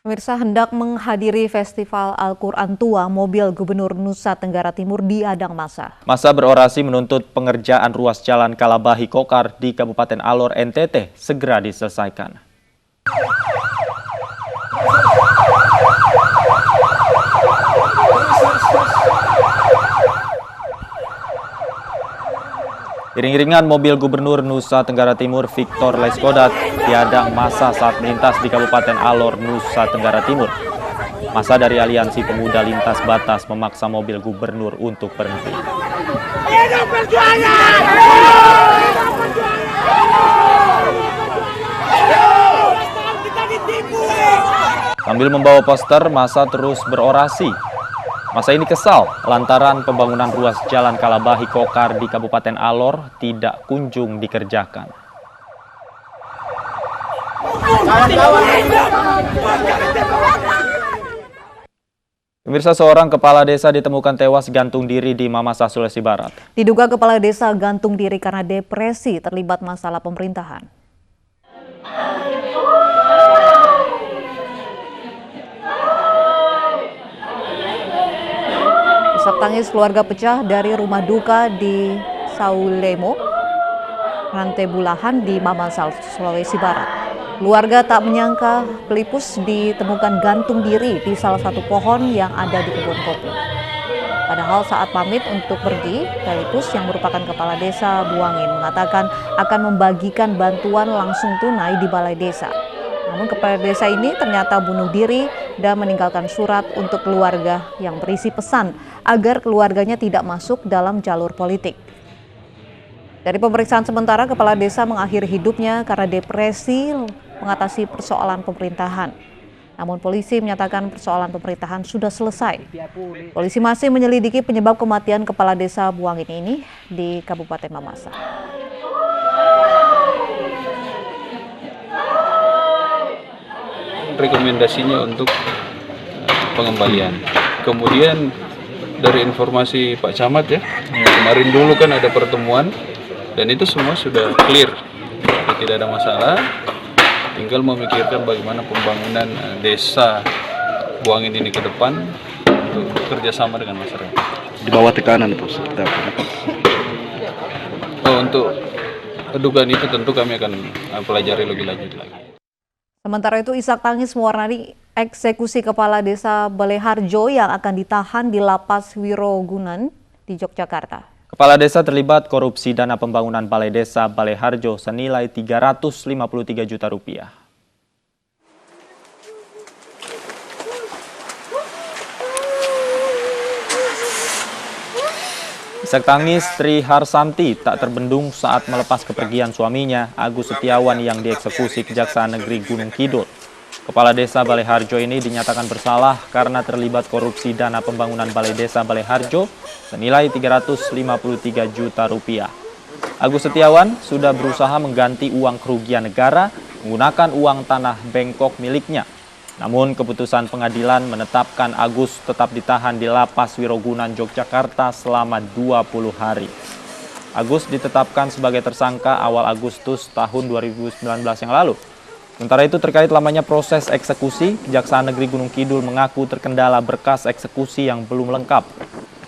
Pemirsa, hendak menghadiri Festival Al-Quran Tua, mobil Gubernur Nusa Tenggara Timur diadang massa. Massa berorasi menuntut pengerjaan ruas jalan Kalabahi Kokar di Kabupaten Alor, NTT segera diselesaikan. Iring-iringan mobil Gubernur Nusa Tenggara Timur Victor Leskodat diadang massa saat melintas di Kabupaten Alor, Nusa Tenggara Timur. Massa dari Aliansi Pemuda Lintas Batas memaksa mobil Gubernur untuk berhenti. Hidup perjuangan! Sambil membawa poster, massa terus berorasi. Massa ini kesal lantaran pembangunan ruas jalan Kalabahi Kokar di Kabupaten Alor tidak kunjung dikerjakan. Pemirsa, seorang kepala desa ditemukan tewas gantung diri di Mamasa, Sulawesi Barat. Diduga kepala desa gantung diri karena depresi terlibat masalah pemerintahan. Isak tangis keluarga pecah dari rumah duka di Saulemo, Rantebulahan di Mamasa, Sulawesi Barat. Keluarga tak menyangka pelipus ditemukan gantung diri di salah satu pohon yang ada di kebun kopi. Padahal saat pamit untuk pergi, pelipus yang merupakan kepala desa Buangin mengatakan akan membagikan bantuan langsung tunai di balai desa. Namun kepala desa ini ternyata bunuh diri dan meninggalkan surat untuk keluarga yang berisi pesan agar keluarganya tidak masuk dalam jalur politik. Dari pemeriksaan sementara, kepala desa mengakhiri hidupnya karena depresi mengatasi persoalan pemerintahan. Namun polisi menyatakan persoalan pemerintahan sudah selesai. Polisi masih menyelidiki penyebab kematian kepala desa Buangin ini di Kabupaten Mamasa. Rekomendasinya untuk pengembalian. Kemudian dari informasi Pak Camat ya, kemarin dulu kan ada pertemuan dan itu semua sudah clear, tidak ada masalah. Tinggal memikirkan bagaimana pembangunan desa Buangin ini ke depan untuk kerjasama dengan masyarakat. Di bawah tekanan itu. Untuk dugaan itu tentu kami akan pelajari lebih lanjut lagi. Sementara itu, isak tangis mewarnai eksekusi kepala desa Baleharjo yang akan ditahan di Lapas Wirogunan di Yogyakarta. Kepala desa terlibat korupsi dana pembangunan Balai Desa Baleharjo senilai 353 juta rupiah. Isak tangis Tri Harsanti tak terbendung saat melepas kepergian suaminya, Agus Setiawan, yang dieksekusi Kejaksaan Negeri Gunung Kidul. Kepala desa Baleharjo ini dinyatakan bersalah karena terlibat korupsi dana pembangunan Balai Desa Baleharjo senilai 353 juta rupiah. Agus Setiawan sudah berusaha mengganti uang kerugian negara menggunakan uang tanah bengkok miliknya. Namun keputusan pengadilan menetapkan Agus tetap ditahan di Lapas Wirogunan, Yogyakarta selama 20 hari. Agus ditetapkan sebagai tersangka awal Agustus tahun 2019 yang lalu. Sementara itu, terkait lamanya proses eksekusi, Kejaksaan Negeri Gunung Kidul mengaku terkendala berkas eksekusi yang belum lengkap.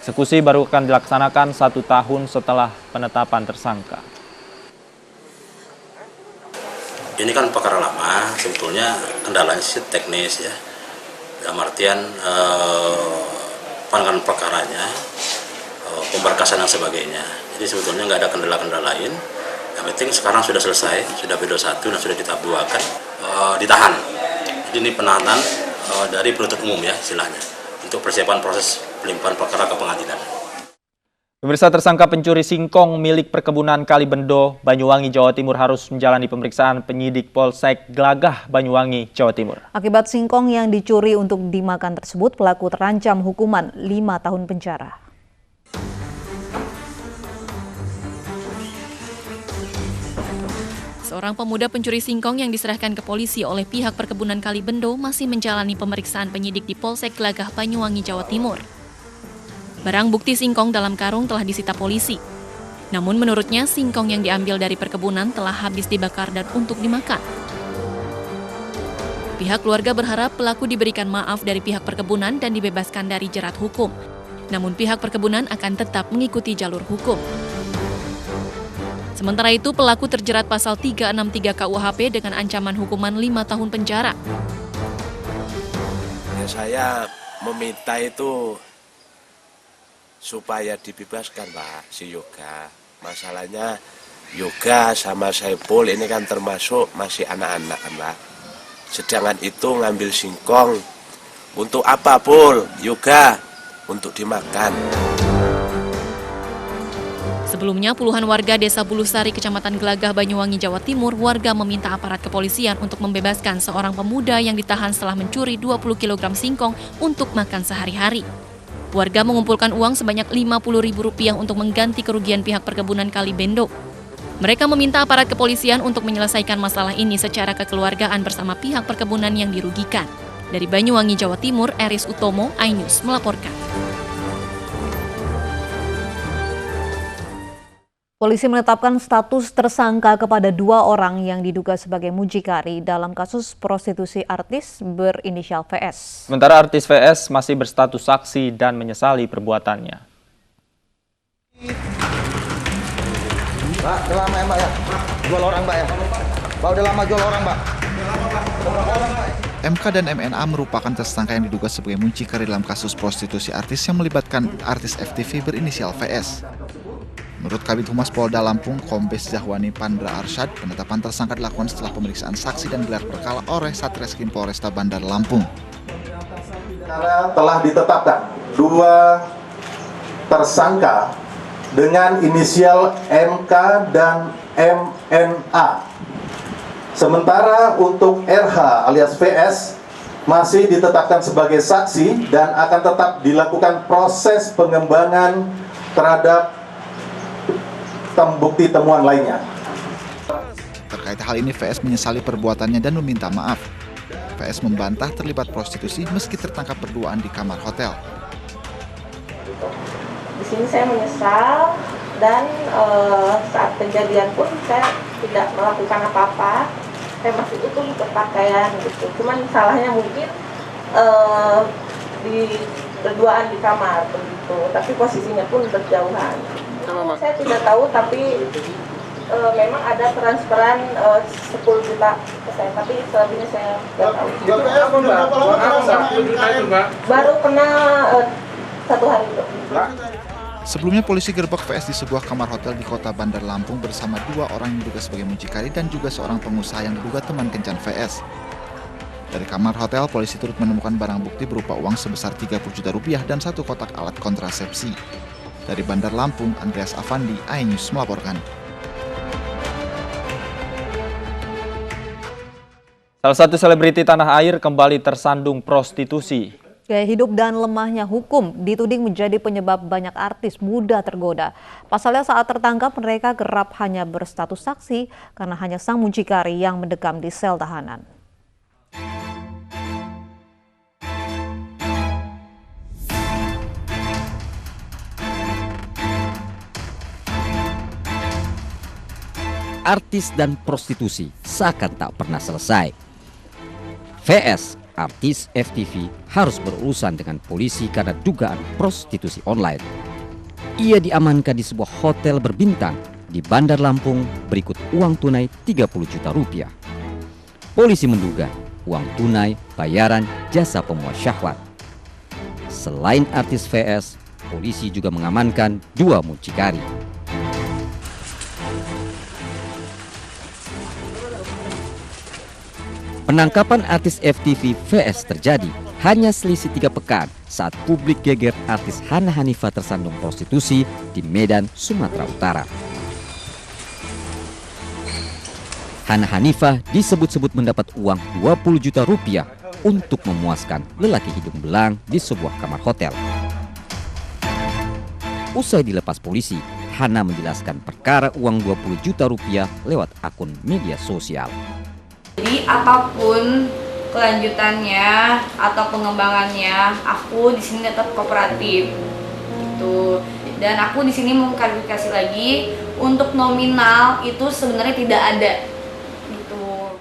Eksekusi baru akan dilaksanakan 1 tahun setelah penetapan tersangka. Ini kan perkara lama, sebetulnya kendalanya sih teknis ya. Dalam artian pandangan perkaranya, pemberkasan dan sebagainya. Jadi sebetulnya nggak ada kendala-kendala lain. Yang penting sekarang sudah selesai, sudah B21 dan sudah ditahap 2 kan, ditahan. Jadi ini penahanan dari penuntut umum ya istilahnya, untuk persiapan proses pelimpahan perkara ke pengadilan. Pemirsa, tersangka pencuri singkong milik perkebunan Kalibendo, Banyuwangi, Jawa Timur harus menjalani pemeriksaan penyidik Polsek Glagah, Banyuwangi, Jawa Timur. Akibat singkong yang dicuri untuk dimakan tersebut, pelaku terancam hukuman 5 tahun penjara. Seorang pemuda pencuri singkong yang diserahkan ke polisi oleh pihak perkebunan Kalibendo masih menjalani pemeriksaan penyidik di Polsek Glagah, Banyuwangi, Jawa Timur. Barang bukti singkong dalam karung telah disita polisi. Namun menurutnya singkong yang diambil dari perkebunan telah habis dibakar dan untuk dimakan. Pihak keluarga berharap pelaku diberikan maaf dari pihak perkebunan dan dibebaskan dari jerat hukum. Namun pihak perkebunan akan tetap mengikuti jalur hukum. Sementara itu, pelaku terjerat pasal 363 KUHP dengan ancaman hukuman 5 tahun penjara. Ya, saya meminta itu supaya dibebaskan, Pak, si Yoga. Masalahnya Yoga sama Saipul ini kan termasuk masih anak-anak kan, Pak. Sedangkan itu ngambil singkong untuk apa, Pul? Yoga untuk dimakan. Sebelumnya, puluhan warga Desa Bulusari, Kecamatan Gelagah, Banyuwangi, Jawa Timur, warga meminta aparat kepolisian untuk membebaskan seorang pemuda yang ditahan setelah mencuri 20 kg singkong untuk makan sehari-hari. Warga mengumpulkan uang sebanyak Rp50.000 untuk mengganti kerugian pihak perkebunan Kali Bendo. Mereka meminta aparat kepolisian untuk menyelesaikan masalah ini secara kekeluargaan bersama pihak perkebunan yang dirugikan. Dari Banyuwangi, Jawa Timur, Eris Utomo, iNews melaporkan. Polisi menetapkan status tersangka kepada 2 orang yang diduga sebagai mucikari dalam kasus prostitusi artis berinisial VS. Sementara artis VS masih berstatus saksi dan menyesali perbuatannya. Mbak, udah lama ya Mbak ya? Jual orang Mbak ya? Mbak udah lama jual orang Mbak? MK dan MNA merupakan tersangka yang diduga sebagai mucikari dalam kasus prostitusi artis yang melibatkan artis FTV berinisial VS. Menurut Kabid Humas Polda Lampung, Kombes Zahwani Pandra Arsyad, penetapan tersangka dilakukan setelah pemeriksaan saksi dan gelar perkara oleh Satreskrim Polresta Bandar Lampung. Karena telah ditetapkan 2 tersangka dengan inisial MK dan MNA. Sementara untuk RH alias VS masih ditetapkan sebagai saksi dan akan tetap dilakukan proses pengembangan terhadap bukti temuan lainnya. Terkait hal ini, VS menyesali perbuatannya dan meminta maaf. VS membantah terlibat prostitusi meski tertangkap berduaan di kamar hotel. Di sini saya menyesal dan saat kejadian pun saya tidak melakukan apa-apa. Saya masih utuh berpakaian gitu. Cuman salahnya mungkin di berduaan di kamar begitu. Tapi posisinya pun berjauhan. Saya tidak tahu, tapi memang ada transferan 10 juta ke saya, tapi selebihnya saya tidak tahu. Baru kena 1 hari itu. Sebelumnya polisi gerbek VS di sebuah kamar hotel di kota Bandar Lampung bersama 2 orang yang diduga sebagai mucikari dan juga seorang pengusaha yang diduga teman kencan VS. Dari kamar hotel, polisi turut menemukan barang bukti berupa uang sebesar Rp30 juta dan 1 kotak alat kontrasepsi. Dari Bandar Lampung, Andreas Avandi, iNews melaporkan. Salah satu selebriti tanah air kembali tersandung prostitusi. Gaya hidup dan lemahnya hukum dituding menjadi penyebab banyak artis mudah tergoda. Pasalnya saat tertangkap mereka kerap hanya berstatus saksi karena hanya sang mucikari yang mendekam di sel tahanan. Artis dan prostitusi seakan tak pernah selesai. VS, artis FTV, harus berurusan dengan polisi karena dugaan prostitusi online. Ia diamankan di sebuah hotel berbintang di Bandar Lampung berikut uang tunai Rp30 juta. Polisi menduga uang tunai bayaran jasa pemuas syahwat. Selain artis VS, polisi juga mengamankan 2 mucikari. Penangkapan artis FTV VS terjadi hanya selisih 3 pekan saat publik geger artis Hana Hanifah tersandung prostitusi di Medan, Sumatera Utara. Hana Hanifah disebut-sebut mendapat uang Rp20 juta untuk memuaskan lelaki hidung belang di sebuah kamar hotel. Usai dilepas polisi, Hana menjelaskan perkara uang Rp20 juta lewat akun media sosial. Jadi apapun kelanjutannya atau pengembangannya, aku di sini tetap kooperatif, gitu. Dan aku di sini mau klarifikasi lagi, untuk nominal itu sebenarnya tidak ada, gitu.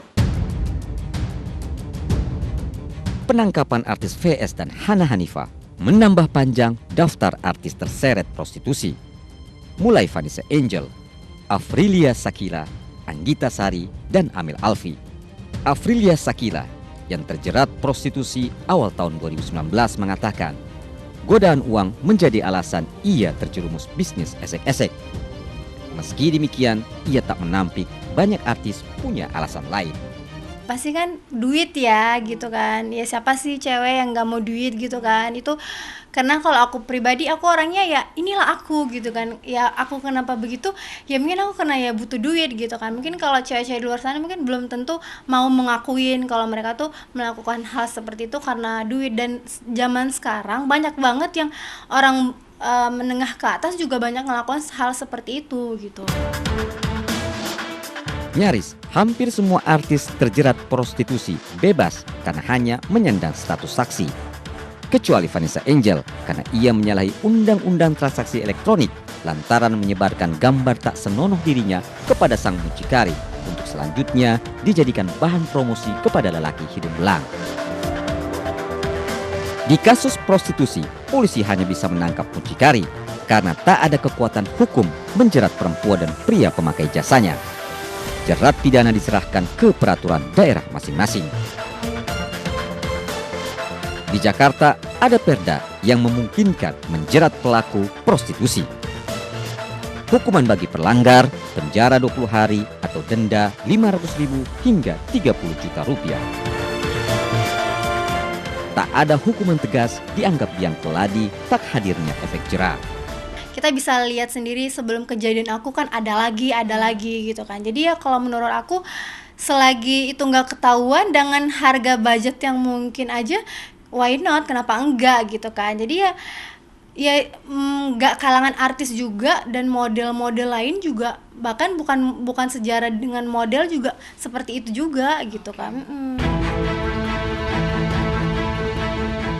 penangkapan artis VS dan Hana Hanifah menambah panjang daftar artis terseret prostitusi. Mulai Vanessa Angel, Afrilia Sakila, Anggita Sari, dan Amel Alfi. Afrilia Sakila yang terjerat prostitusi awal tahun 2019 mengatakan godaan uang menjadi alasan ia terjerumus bisnis esek-esek. Meski demikian, ia tak menampik banyak artis punya alasan lain. Pasti kan duit ya gitu kan, ya siapa sih cewek yang gak mau duit gitu kan. Itu karena kalau aku pribadi, aku orangnya ya inilah aku gitu kan. Ya aku kenapa begitu, ya mungkin aku karena ya butuh duit gitu kan. Mungkin kalau cewek-cewek di luar sana mungkin belum tentu mau mengakuin kalau mereka tuh melakukan hal seperti itu karena duit. Dan zaman sekarang banyak banget yang orang menengah ke atas juga banyak melakukan hal seperti itu gitu. Nyaris hampir semua artis terjerat prostitusi bebas karena hanya menyandang status saksi. Kecuali Vanessa Angel karena ia menyalahi undang-undang transaksi elektronik lantaran menyebarkan gambar tak senonoh dirinya kepada sang mucikari untuk selanjutnya dijadikan bahan promosi kepada lelaki hidung belang. Di kasus prostitusi, polisi hanya bisa menangkap mucikari karena tak ada kekuatan hukum menjerat perempuan dan pria pemakai jasanya. Jerat pidana diserahkan ke peraturan daerah masing-masing. Di Jakarta ada perda yang memungkinkan menjerat pelaku prostitusi. Hukuman bagi pelanggar penjara 20 hari atau denda 500.000 hingga 30 juta rupiah. Tak ada hukuman tegas dianggap yang keladi tak hadirnya efek jera. Kita bisa lihat sendiri sebelum kejadian aku kan ada lagi gitu kan. Jadi ya kalau menurut aku selagi itu nggak ketahuan dengan harga budget yang mungkin aja, why not, kenapa enggak gitu kan. Jadi ya nggak kalangan artis juga dan model-model lain juga, bahkan bukan sejarah dengan model juga seperti itu juga gitu kan.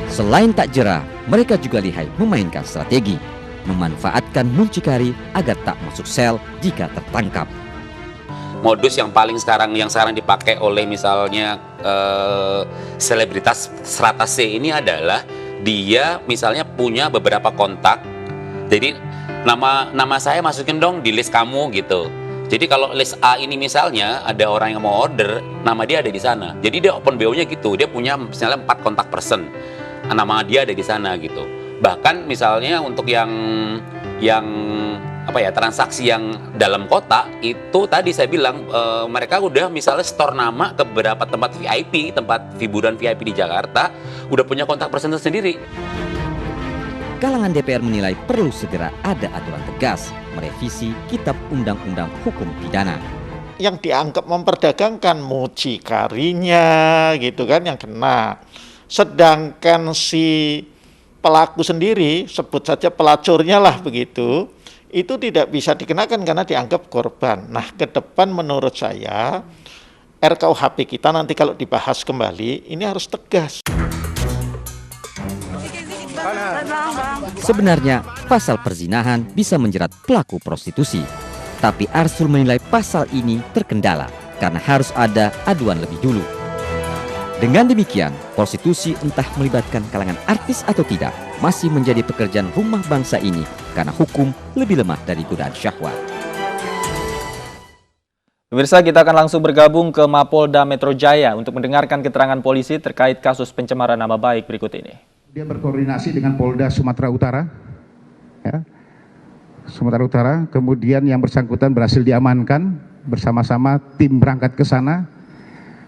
Selain tak jera, mereka juga lihai memainkan strategi, memanfaatkan mucikari agar tak masuk sel jika tertangkap. Modus yang paling sekarang dipakai oleh misalnya selebritas strata C ini adalah dia misalnya punya beberapa kontak. Jadi nama saya masukin dong di list kamu gitu. Jadi kalau list A ini misalnya ada orang yang mau order, nama dia ada di sana. Jadi dia open BO-nya gitu. Dia punya misalnya 4 kontak person. Nama dia ada di sana gitu. Bahkan misalnya untuk yang transaksi yang dalam kota itu tadi saya bilang mereka udah misalnya store nama ke beberapa tempat VIP, tempat hiburan VIP di Jakarta, udah punya kontak person sendiri. Kalangan DPR menilai perlu segera ada aturan tegas merevisi Kitab Undang-Undang Hukum Pidana. Yang dianggap memperdagangkan mucikarinya gitu kan yang kena. Sedangkan si pelaku sendiri, sebut saja pelacurnya lah begitu, itu tidak bisa dikenakan karena dianggap korban. Nah, ke depan menurut saya RKUHP kita nanti kalau dibahas kembali ini harus tegas. Sebenarnya pasal perzinahan bisa menjerat pelaku prostitusi, tapi Arsul menilai pasal ini terkendala karena harus ada aduan lebih dulu. Dengan demikian, prostitusi entah melibatkan kalangan artis atau tidak masih menjadi pekerjaan rumah bangsa ini karena hukum lebih lemah dari godaan syahwat. Pemirsa, kita akan langsung bergabung ke Mapolda Metro Jaya untuk mendengarkan keterangan polisi terkait kasus pencemaran nama baik berikut ini. Dia berkoordinasi dengan Polda Sumatera Utara, ya, Sumatera Utara. Kemudian yang bersangkutan berhasil diamankan bersama-sama tim berangkat ke sana.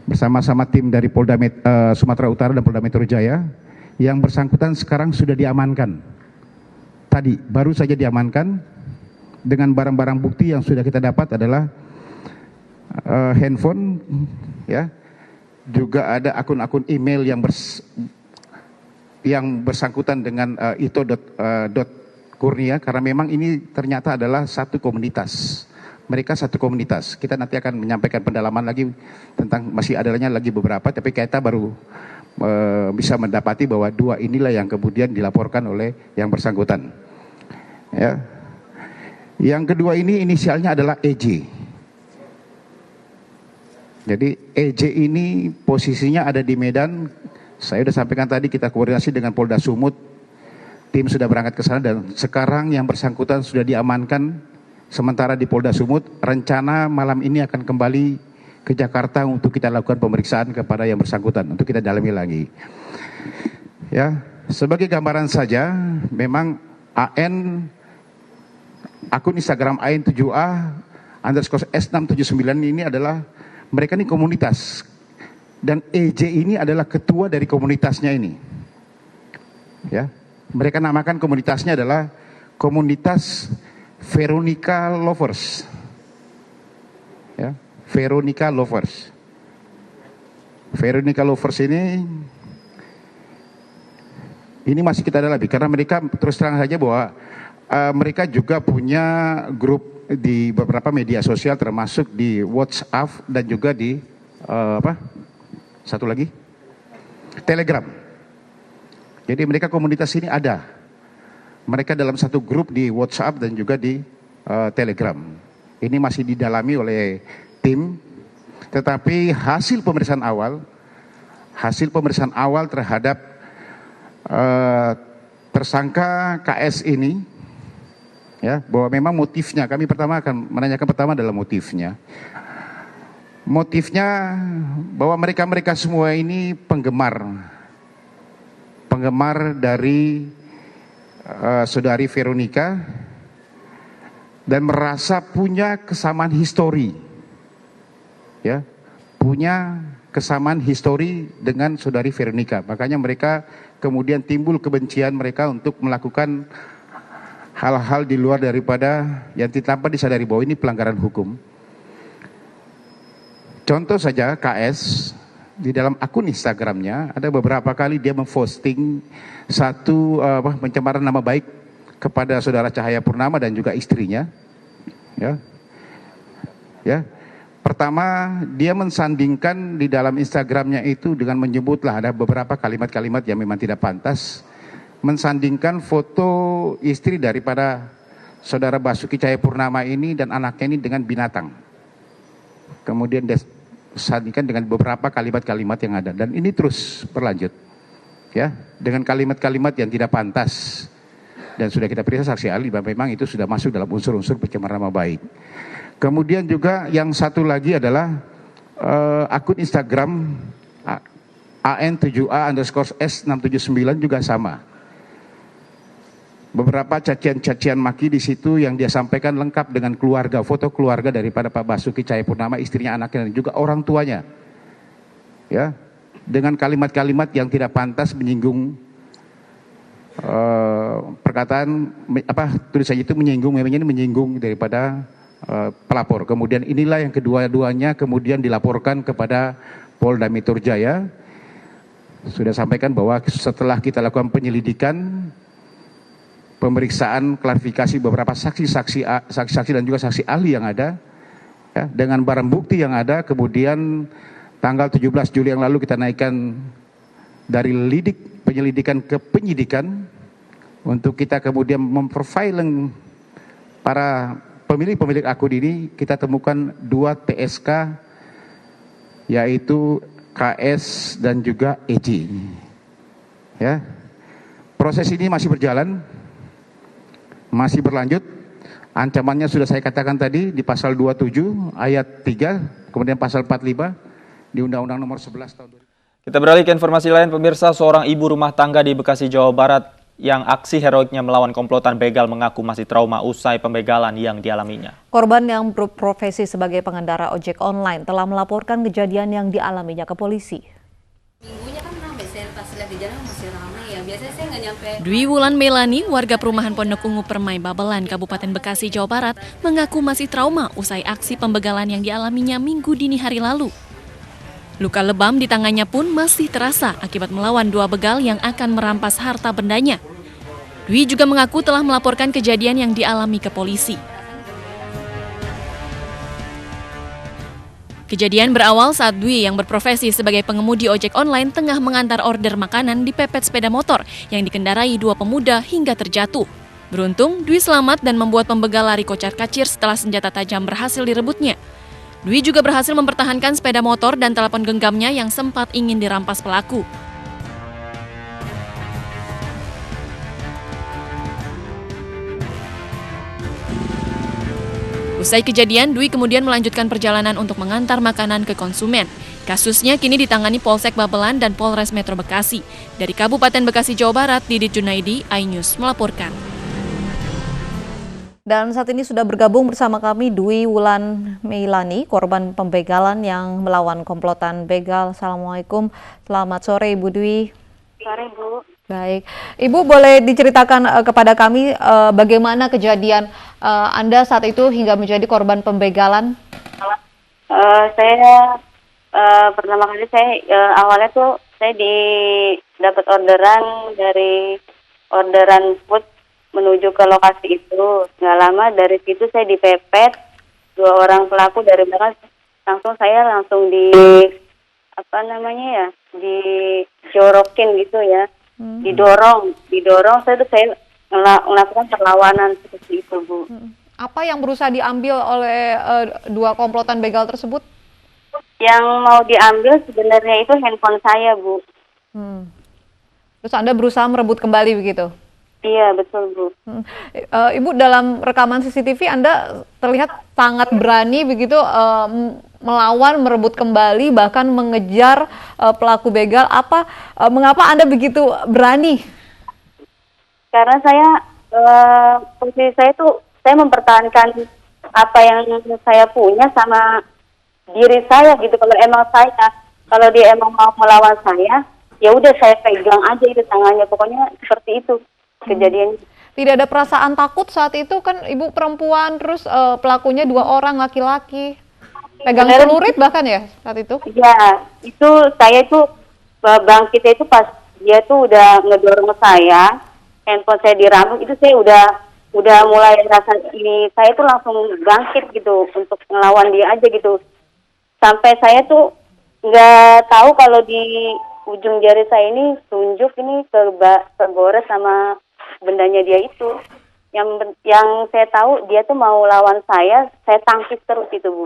Bersama-sama tim dari Polda Sumatera Utara dan Polda Metro Jaya. Yang bersangkutan sekarang sudah diamankan. Tadi baru saja diamankan dengan barang-barang bukti yang sudah kita dapat adalah handphone, ya, juga ada akun-akun email yang bersangkutan dengan ito.kurnia karena memang ini ternyata adalah satu komunitas. Mereka satu komunitas. Kita nanti akan menyampaikan pendalaman lagi tentang masih adanya lagi beberapa, tapi kita baru bisa mendapati bahwa 2 inilah yang kemudian dilaporkan oleh yang bersangkutan. Ya. Yang kedua ini inisialnya adalah EJ. Jadi EJ ini posisinya ada di Medan Saya sudah sampaikan tadi kita koordinasi dengan Polda Sumut, tim sudah berangkat ke sana dan sekarang yang bersangkutan sudah diamankan sementara di Polda Sumut. Rencana malam ini akan kembali ke Jakarta untuk kita lakukan pemeriksaan kepada yang bersangkutan untuk kita dalami lagi. Ya, sebagai gambaran saja, memang akun Instagram AN7A_S679 ini adalah mereka ini komunitas. Dan EJ ini adalah ketua dari komunitasnya ini. Ya, mereka namakan komunitasnya adalah Komunitas Veronica Lovers. Ya, Veronica Lovers. Veronica Lovers ini masih kita dalami karena mereka terus terang saja bahwa mereka juga punya grup di beberapa media sosial termasuk di WhatsApp dan juga di Telegram. Jadi mereka komunitas ini ada. Mereka dalam satu grup di WhatsApp dan juga di Telegram. Ini masih didalami oleh tim. Tetapi hasil pemeriksaan awal terhadap tersangka KS ini, ya, bahwa memang motifnya, kami pertama akan menanyakan adalah motifnya. Motifnya bahwa mereka semua ini penggemar dari saudari Veronica dan merasa punya kesamaan histori, ya, punya kesamaan histori dengan saudari Veronica. Makanya mereka kemudian timbul kebencian mereka untuk melakukan hal-hal di luar daripada yang tanpa disadari bahwa ini pelanggaran hukum. Contoh saja KS di dalam akun Instagramnya ada beberapa kali dia memposting satu pencemaran nama baik kepada saudara Cahayapurnama dan juga istrinya. Ya. Pertama dia mensandingkan di dalam Instagramnya itu dengan menyebutlah ada beberapa kalimat-kalimat yang memang tidak pantas. Mensandingkan foto istri daripada saudara Basuki Cahayapurnama ini dan anaknya ini dengan binatang. Kemudian disandingkan dengan beberapa kalimat-kalimat yang ada dan ini terus berlanjut, ya, dengan kalimat-kalimat yang tidak pantas dan sudah kita periksa saksi ahli bahwa memang itu sudah masuk dalam unsur-unsur pencemaran nama baik. Kemudian juga yang satu lagi adalah akun Instagram AN7A_S679 juga sama. Beberapa cacian-cacian maki di situ yang dia sampaikan lengkap dengan keluarga, foto keluarga daripada Pak Basuki Cahayapurnama, istrinya, anaknya dan juga orang tuanya. Ya, dengan kalimat-kalimat yang tidak pantas menyinggung perkataan tulisannya itu menyinggung daripada pelapor. Kemudian inilah yang kedua-duanya kemudian dilaporkan kepada Polda Metro Jaya. Sudah sampaikan bahwa setelah kita lakukan penyelidikan, pemeriksaan, klarifikasi beberapa saksi dan juga saksi ahli yang ada, ya, dengan barang bukti yang ada, kemudian tanggal 17 Juli yang lalu kita naikkan dari penyelidikan ke penyidikan untuk kita kemudian memprofiling para pemilik akun ini. Kita temukan 2 TSK yaitu KS dan juga EJ. Ya. Proses ini masih berjalan, masih berlanjut. Ancamannya sudah saya katakan tadi di pasal 27 ayat 3, kemudian pasal 45 di Undang-Undang Nomor 11 tahun 2000. Kita beralih ke informasi lain, pemirsa. Seorang ibu rumah tangga di Bekasi, Jawa Barat yang aksi heroiknya melawan komplotan begal mengaku masih trauma usai pembegalan yang dialaminya. Korban yang berprofesi sebagai pengendara ojek online telah melaporkan kejadian yang dialaminya ke polisi. Minggunya kan ramai, saya pas lihat di jalan masih ramai ya. Biasanya saya nggak nyampe. Dwi Wulan Melani, warga perumahan Pondok Ungu Permai Babelan, Kabupaten Bekasi, Jawa Barat, mengaku masih trauma usai aksi pembegalan yang dialaminya Minggu dini hari lalu. Luka lebam di tangannya pun masih terasa akibat melawan 2 begal yang akan merampas harta bendanya. Dwi juga mengaku telah melaporkan kejadian yang dialami ke polisi. Kejadian berawal saat Dwi yang berprofesi sebagai pengemudi ojek online tengah mengantar order makanan dipepet sepeda motor yang dikendarai 2 pemuda hingga terjatuh. Beruntung, Dwi selamat dan membuat pembegal lari kocar-kacir setelah senjata tajam berhasil direbutnya. Dwi juga berhasil mempertahankan sepeda motor dan telepon genggamnya yang sempat ingin dirampas pelaku. Usai kejadian, Dwi kemudian melanjutkan perjalanan untuk mengantar makanan ke konsumen. Kasusnya kini ditangani Polsek Babelan dan Polres Metro Bekasi. Dari Kabupaten Bekasi, Jawa Barat, Didit Junaidi, iNews melaporkan. Dan saat ini sudah bergabung bersama kami Dwi Wulan Meilani, korban pembegalan yang melawan komplotan begal. Assalamualaikum, selamat sore Ibu Dwi. Sore Bu. Baik, Ibu boleh diceritakan kepada kami bagaimana kejadian Anda saat itu hingga menjadi korban pembegalan? Saya pertama kali awalnya tuh saya dapat orderan food menuju ke lokasi itu. Nggak lama dari situ saya dipepet 2 orang pelaku dari belakang, langsung dijorokin gitu ya. Didorong saya melakukan perlawanan seperti itu Bu. Apa yang berusaha diambil oleh 2 komplotan begal tersebut? Yang mau diambil sebenarnya itu handphone saya Bu. Terus Anda berusaha merebut kembali begitu? Iya betul Bu. Ibu, dalam rekaman CCTV Anda terlihat sangat berani begitu melawan, merebut kembali, bahkan mengejar pelaku begal. Mengapa Anda begitu berani? Karena posisi saya mempertahankan apa yang saya punya sama diri saya gitu. Kalau dia emang mau melawan saya, ya udah saya pegang aja itu tangannya. Pokoknya seperti itu kejadiannya. Tidak ada perasaan takut saat itu, kan Ibu perempuan, terus pelakunya 2 orang laki-laki. Pegang celurit bahkan ya saat itu? Iya, itu saya itu bangkitnya itu pas dia tuh udah ngedorong saya, handphone saya dirambut, itu saya udah mulai rasa ini, saya tuh langsung bangkit gitu untuk ngelawan dia aja gitu. Sampai saya tuh nggak tahu kalau di ujung jari saya ini tunjuk ini kegores sama bendanya dia itu. Yang saya tahu dia tuh mau lawan saya tangkis terus itu Bu.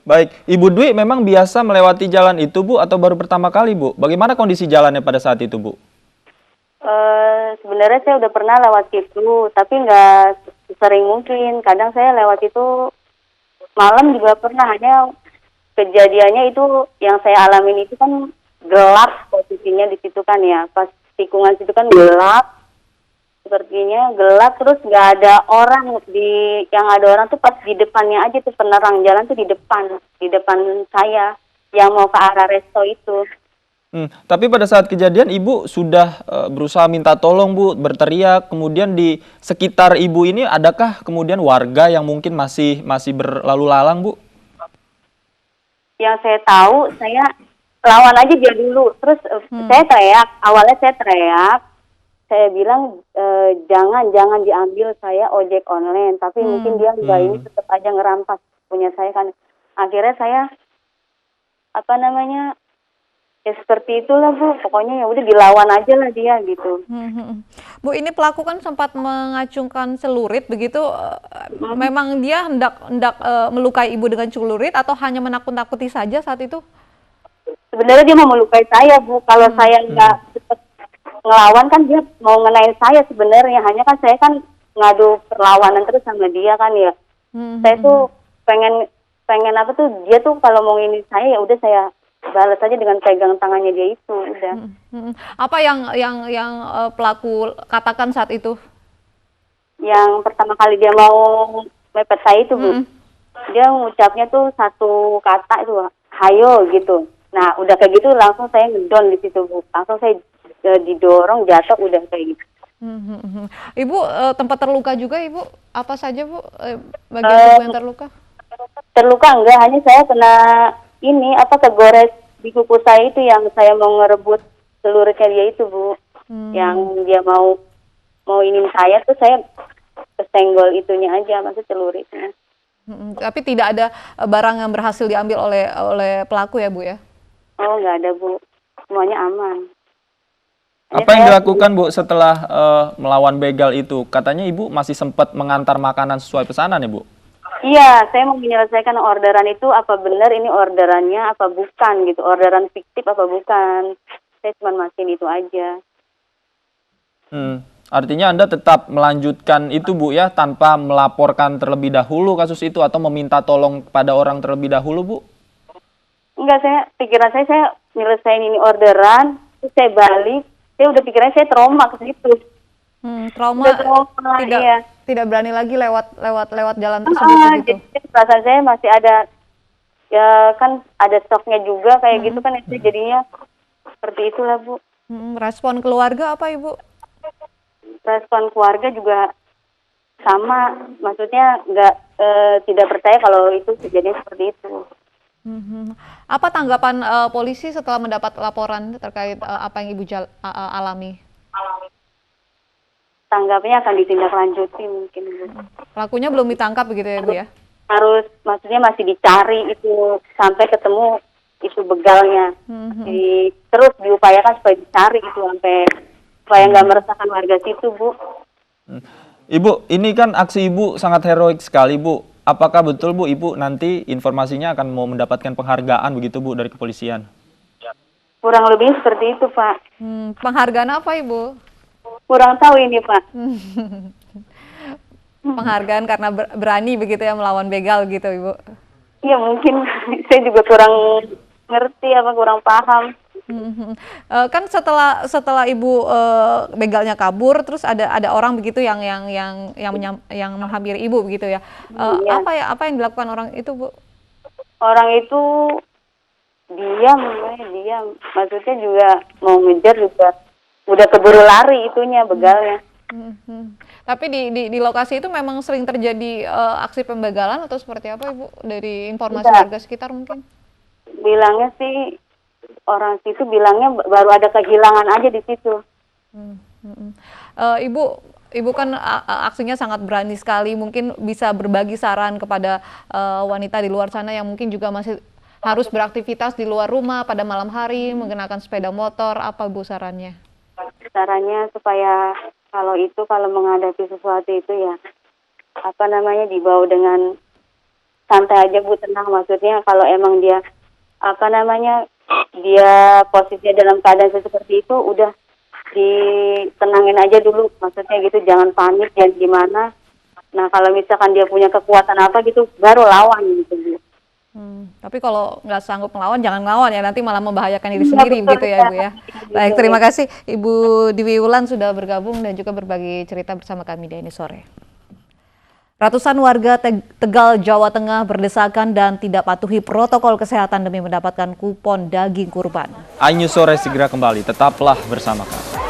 Baik, Ibu Dwi memang biasa melewati jalan itu Bu atau baru pertama kali Bu? Bagaimana kondisi jalannya pada saat itu Bu? Sebenarnya saya udah pernah lewat situ, tapi nggak sering mungkin. Kadang saya lewat itu malam juga pernah, hanya kejadiannya itu yang saya alamin itu kan gelap posisinya di situ kan ya. Pas tikungan situ kan gelap. Sepertinya gelap, terus nggak ada orang yang ada orang tuh pas di depannya aja tuh, penerang jalan tuh di depan saya yang mau ke arah resto itu. Tapi pada saat kejadian Ibu sudah berusaha minta tolong Bu, berteriak, kemudian di sekitar Ibu ini adakah kemudian warga yang mungkin masih berlalu lalang Bu? Yang saya tahu, saya lawan aja dia dulu, terus awalnya saya teriak. Saya bilang jangan diambil, saya ojek online, tapi mungkin dia ini tetap aja ngerampas punya saya kan. Akhirnya saya ya seperti itulah Bu, pokoknya ya udah dilawan aja lah dia gitu. Bu, ini pelaku kan sempat mengacungkan celurit begitu, memang dia hendak melukai Ibu dengan celurit atau do menakut-nakuti saja saat itu? Sebenarnya dia mau melukai saya Bu, kalau saya nggak cepat ngelawan kan dia mau ngenain saya sebenarnya, hanya kan saya kan ngadu perlawanan terus sama dia kan ya. Saya tuh pengen dia tuh kalau mau ini saya ya udah saya balas aja dengan pegang tangannya dia itu udah. Apa yang pelaku katakan saat itu? Yang pertama kali dia mau mepet saya itu Bu, dia ngucapnya tuh satu kata itu, hayo gitu. Nah udah kayak gitu langsung saya ngedon di situ Bu, langsung saya didorong jatuh udah kayak gitu. Ibu tempat terluka juga Ibu? Apa saja Bu bagian tubuh yang terluka? Terluka enggak, hanya saya kena kegores di kuku saya itu yang saya mau ngerebut celuritnya dia itu Bu. Yang dia mau ini saya tuh saya kesenggol itunya aja, maksud celuritnya. Tapi tidak ada barang yang berhasil diambil oleh pelaku ya Bu ya? Oh nggak ada Bu, semuanya aman. Apa yang dilakukan Bu setelah melawan begal itu? Katanya Ibu masih sempat mengantar makanan sesuai pesanan ya Bu? Iya, saya mau menyelesaikan orderan itu, apa benar ini orderannya apa bukan gitu, orderan fiktif apa bukan. Saya cuma mastiin itu aja. Artinya Anda tetap melanjutkan itu Bu ya, tanpa melaporkan terlebih dahulu kasus itu atau meminta tolong pada orang terlebih dahulu Bu? Enggak, pikiran saya nyelesain ini orderan, terus saya balik, saya udah pikiran saya trauma ke situ. Trauma, tidak berani lagi lewat jalan tersebut gitu. Jadi perasaan saya masih ada, ya kan ada stoknya juga kayak gitu kan, itu jadinya seperti itulah Bu. Respon keluarga apa Ibu? Respon keluarga juga sama, maksudnya tidak percaya kalau itu kejadian seperti itu. Apa tanggapan polisi setelah mendapat laporan terkait apa yang Ibu alami? Tanggapnya akan ditindaklanjuti mungkin Bu. Pelakunya belum ditangkap begitu ya Bu ya? Harus, maksudnya masih dicari itu sampai ketemu itu begalnya. Terus diupayakan supaya dicari itu supaya nggak meresahkan warga situ Bu. Ibu, ini kan aksi Ibu sangat heroik sekali Bu. Apakah betul Bu, Ibu nanti informasinya akan mau mendapatkan penghargaan begitu Bu dari kepolisian? Kurang lebih seperti itu Pak. Penghargaan apa Ibu? Kurang tahu ini Pak. Penghargaan karena berani begitu ya melawan begal gitu Ibu? Iya mungkin, saya juga kurang ngerti kurang paham. Kan setelah Ibu begalnya kabur, terus ada orang begitu yang menghampiri Ibu begitu ya. Apa yang dilakukan orang itu Bu? Orang itu diam. Maksudnya juga mau ngejar juga udah keburu lari itunya begalnya. Tapi di lokasi itu memang sering terjadi aksi pembegalan atau seperti apa Ibu? Dari informasi warga sekitar mungkin? Bilangnya sih orang situ bilangnya baru ada kehilangan aja di situ. Ibu kan aksinya sangat berani sekali, mungkin bisa berbagi saran kepada wanita di luar sana yang mungkin juga masih harus beraktivitas di luar rumah pada malam hari, menggunakan sepeda motor. Apa Bu sarannya? Sarannya supaya kalau menghadapi sesuatu itu ya dibawa dengan santai aja Bu, tenang. Maksudnya kalau emang dia dia posisinya dalam keadaan seperti itu, udah ditenangin aja dulu, maksudnya gitu, jangan panik, jangan gimana. Nah kalau misalkan dia punya kekuatan apa gitu, baru lawan gitu Bu. Tapi kalau nggak sanggup melawan, jangan melawan ya, nanti malah membahayakan diri sendiri begitu ya Bu ya. Baik, terima kasih Ibu Dewi Wulan sudah bergabung dan juga berbagi cerita bersama kami di ini sore. Ratusan warga Tegal, Jawa Tengah berdesakan dan tidak patuhi protokol kesehatan demi mendapatkan kupon daging kurban. iNews Sore segera kembali, tetaplah bersama kami.